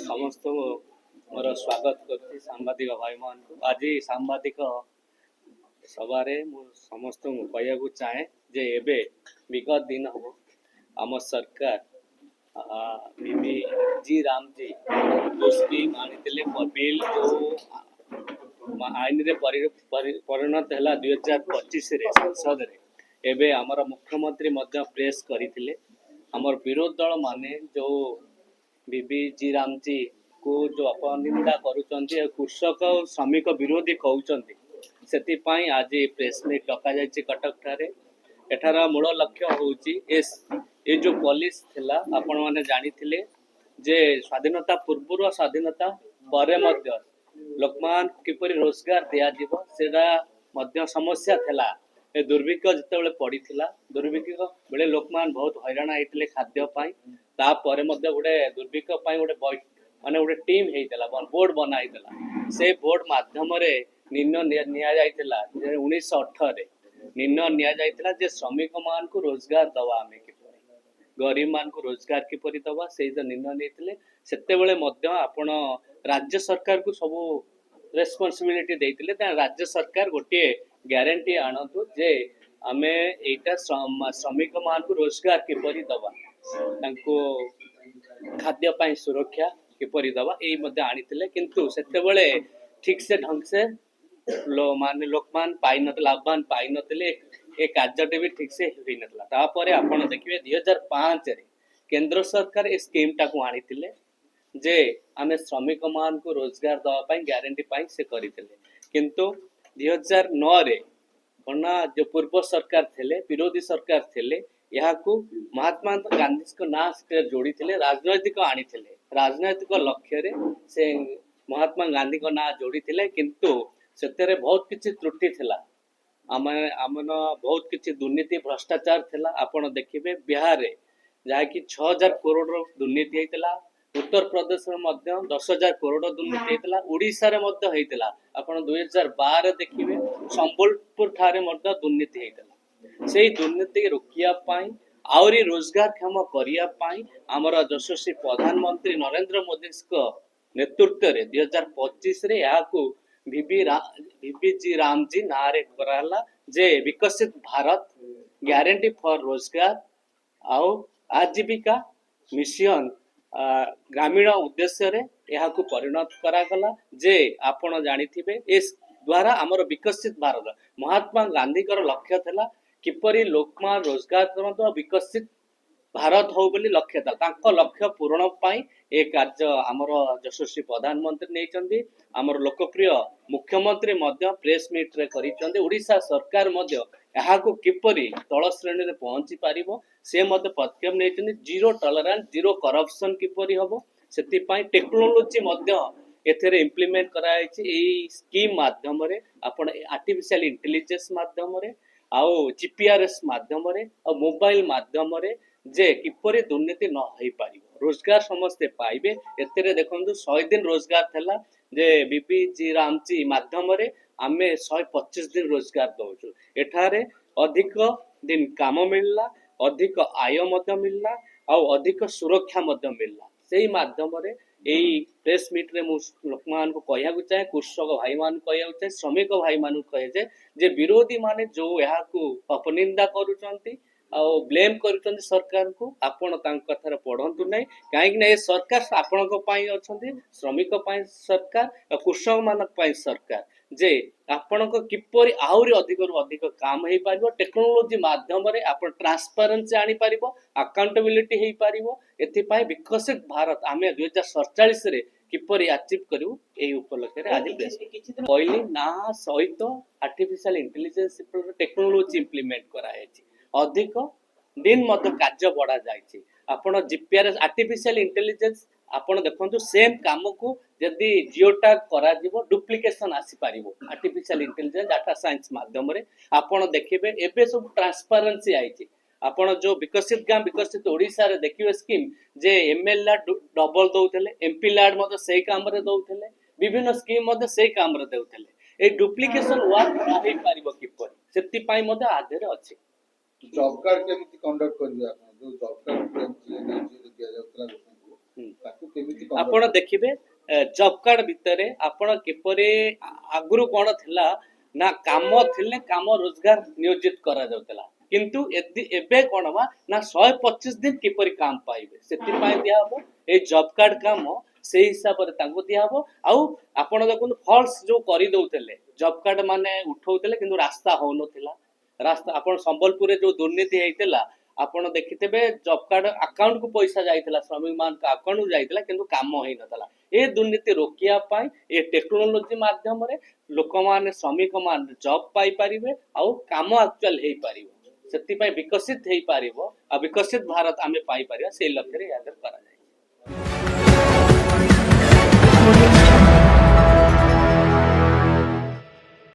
समस्त मोर स्वागत कर सांबादिक भाई मान को आज सांबादिक सभा समस्त कहू चाहे जे एबे विगत दिन हम आम सरकार बीबी जी राम जी जो स्कीम आनी बिल जो आईन रे परिणत है 2025 संसद रे एबे आमर मुख्यमंत्री प्रेस करथिले आमर विरोध दल माने जो बीबी जी राम जी को जो अपनिंदा करुचंती कृषक और श्रमिक विरोधी कहउचंती सेतिपाई आज प्रेस मीट डका जायछि कटक ठारे एठार मूल लक्ष्य होउछि ए जो पॉलिसी थिला आपण माने जानिथिले जे स्वाधीनता पूर्व स्वाधीनता परे मध्य लोकमान किपरि रोजगार दिया जीवो सेडा मध्य समस्या थिला ए दुर्भिक्ष जितेबाला पड़ीथिला दुर्भिक्ष बेले लोकमान बहुत हैरान होइतिले खाद्य पाई तापर मध्य गोटे दुर्भिक्ष पाई गोटे माने गोटे टीम हेइतला बोर्ड बनाइतला से बोर्ड माध्यम रे निर्णय निया जाइतला 1918 रे निर्णय निया जाइतला जे श्रमिक मान को रोजगार दवा आमे किपरि गरीब मान को रोजगार किपरि दवा से निर्णय नेतिले सेते बेले मध्य आपण राज्य सरकार को सब रेस्पॉन्सिबिलिटी देइतिले त राज्य सरकार गोटे ग्यारंटी आणतु जे आमे एटा श्रमिक मान को रोजगार किपरि दवा तांको खाद्य पाई सुरक्षा किपरि दवा एई मध्ये आनितिले किंतु सेते बेले ठीक से ढंग से लोक मान पाई नत लाभवान पाई नतले ए कार्यटे भी ठीक से होई नतला तापरे आपण देखिबे 2005 रे केंद्र सरकार ए स्कीम टा को आनितिले जे आमे श्रमिक मान को रोजगार दवा पाई ग्यारंटी पाई से करितिले किंतु 2009 रे कोना जो पूर्व सरकार थिले विरोधी सरकार थिले यहाँ को महात्मा गांधी को ना जोड़ी थिले राजनैतिक आनी थिले राजनैतिक लक्ष्य रे से महात्मा गांधी को ना जोड़ी थिले किंतु सेतेरे बहुत किछि त्रुटि थिला आमन बहुत किछि दुर्नीति भ्रष्टाचार थिला आपण देखिबे बिहार रे जहा कि 6000 करोड़ दुर्नीति हेतिला उत्तर प्रदेश में मध्य 10,000 करोड़ दुर्नीति हेतिला ओडिसा रे मध्य हेतिला आपण 2012 देखिबे संबलपुर ठारे मध्य दुर्नीति हेतिला सेही दुर्नीति रोकिया पाई आउरी रोजगार क्षम करिया पाई हमर यशस्वी प्रधानमंत्री नरेंद्र मोदी को नेतृत्व रे 2025 रे याकू बीबी जी राम जी नारे कराला जे विकसित भारत ग्यारंटी फॉर रोजगार आउ आजीविका मिशन ग्रामीण उद्देश्य रे यहाँ को परिणत करागला जे आपण जानिथिबे इस द्वारा हमर विकसित भारत महात्मा गांधी कर लक्ष्य थिला किपरि लोकमान रोजगार करतो विकसित भारत हो बोली लक्ष्य था तांको लक्ष्य पूर्ण पाई ए कार्य हमर यशस्वी प्रधानमंत्री नेचंदी हमर लोकप्रिय मुख्यमंत्री मध्य प्रेस मीट रे करिचंदी ओडिशा सरकार मध्य यहाँ को किपरि तळ श्रेणी रे पहुंची पारिबो से मध्य पदक्षेप नेचंदी जीरो टॉलरेंस जीरो करप्शन किपरि हबो सेति पाई टेक्नोलॉजी मध्य एथेरे इंप्लीमेंट करायछि एई स्कीम माध्यम रे आपण आर्टिफिशियल इंटेलिजेंस माध्यम रे आउ जीपीआरएस माध्यम रे और मोबाइल माध्यम रे जे किपरि दुर्नीति न होई पारिबो रोजगार समस्ते पाइबे एतेरे देखंतु 100 दिन रोजगार थला जे बीबी जी राम जी माध्यम रे आमे 125 दिन रोजगार दउछु एठारे अधिक दिन काम मिलला अधिक आय मध्य मिलला और अधिक सुरक्षा मध्य मिलला सेही माध्यम रे एई प्रेस मीट रे मु लोकमान को कहया को चाहे कृषक भाई मान कहया को चाहे श्रमिक भाई मान कहे जे विरोधी माने जो यहाँ को अपनिंदा करूचंती आ ब्लेम करूचंती सरकार को आपण तांक कथार पढंतु नै काहे नै सरकार आपण को पाई अछंती श्रमिक पाई सरकार कृषक मानक पाई सरकार जे आपण को किपरि आउरी अधिक रु अधिक काम हेई पारिबो टेक्नोलॉजी माध्यम रे आपण ट्रांसपेरेंसी आनी पारिबो अकाउंटेबिलिटी हेई पारिबो एथि पाई विकसित भारत आमे 2047 रे किपरि अचीव करू एही उपलक्ष्य रे आज पहली ना सहित आर्टिफिशियल इंटेलिजेंस टेक्नोलॉजी इंप्लीमेंट करायछि अधिक दिन मध्य कार्य बढ़ा जायछि आपण जीपीआरएस आर्टिफिशियल इंटेलिजेंस आपण देखंतु सेम काम को यदि जियो टैग करा जीवो डुप्लीकेशन आसी पारिबो आर्टिफिशियल इंटेलिजेंस डाटा साइंस माध्यम रे आपण देखिबे एबे सब ट्रांसपेरेंसी आइछि आपण जो विकसित गाम विकसित ओडिसा रे देखिबे स्कीम जे एमएलए डबल दउथले एमपी लाड मते सेही काम रे दउथले विभिन्न स्कीम मते सेही काम रे दउथले ए डुप्लीकेशन वर्क होई पारिबो किपरि सेति पई मते आधेरे अछि जॉब कार्ड केमिति कंडक्ट करिवे आपण जो जॉब कार्ड ଆପଣ ଦେଖିବେ ଜବ୍ କାର୍ଡ ଭିତରେ ଆପଣ କିପରି ଆଗରୁ କ'ଣ ଥିଲା ନା କାମ ଥିଲେ କାମ ରୋଜଗାର ନିୟୋଜିତ କରାଯାଉଥିଲା କିନ୍ତୁ ଏବେ କ'ଣ ବା ନା 125 ଦିନ କିପରି କାମ ପାଇବେ ସେଥିପାଇଁ ଦିଆହବ ଏଇ ଜବ୍ କାର୍ଡ କାମ ସେଇ ହିସାବରେ ତାଙ୍କୁ ଦିଆହବ ଆଉ ଆପଣ ଦେଖନ୍ତୁ ଫଲ୍ସ ଯୋଉ କରିଦଉଥିଲେ ଜବ୍ କାର୍ଡ ମାନେ ଉଠଉଥିଲେ କିନ୍ତୁ ରାସ୍ତା ହଉନଥିଲା ରାସ୍ତା ଆପଣ ସମ୍ବଲପୁରରେ ଯୋଉ ଦୁର୍ନୀତି ହେଇଥିଲା ଆପଣ ଦେଖିଥିବେ ଜବ୍ କାର୍ଡ ଆକାଉଣ୍ଟକୁ ପଇସା ଯାଇଥିଲା ଶ୍ରମିକ ମାନଙ୍କ ଆକାଉଣ୍ଟକୁ ଯାଇଥିଲା କିନ୍ତୁ କାମ ହେଇନଥିଲା ଏ ଦୁର୍ନୀତି ରୋକିବା ପାଇଁ ଏ ଟେକ୍ନୋଲୋଜି ମାଧ୍ୟମରେ ଲୋକମାନେ ଶ୍ରମିକ ମାନେ ଜବ୍ ପାଇପାରିବେ ଆଉ କାମ ଆକ୍ଚୁଆଲ ହେଇପାରିବ ସେଥିପାଇଁ ବିକଶିତ ହେଇପାରିବ ଆଉ ବିକଶିତ ଭାରତ ଆମେ ପାଇପାରିବା ସେଇ ଲକ୍ଷ୍ୟରେ ଏହା କରାଯାଏ।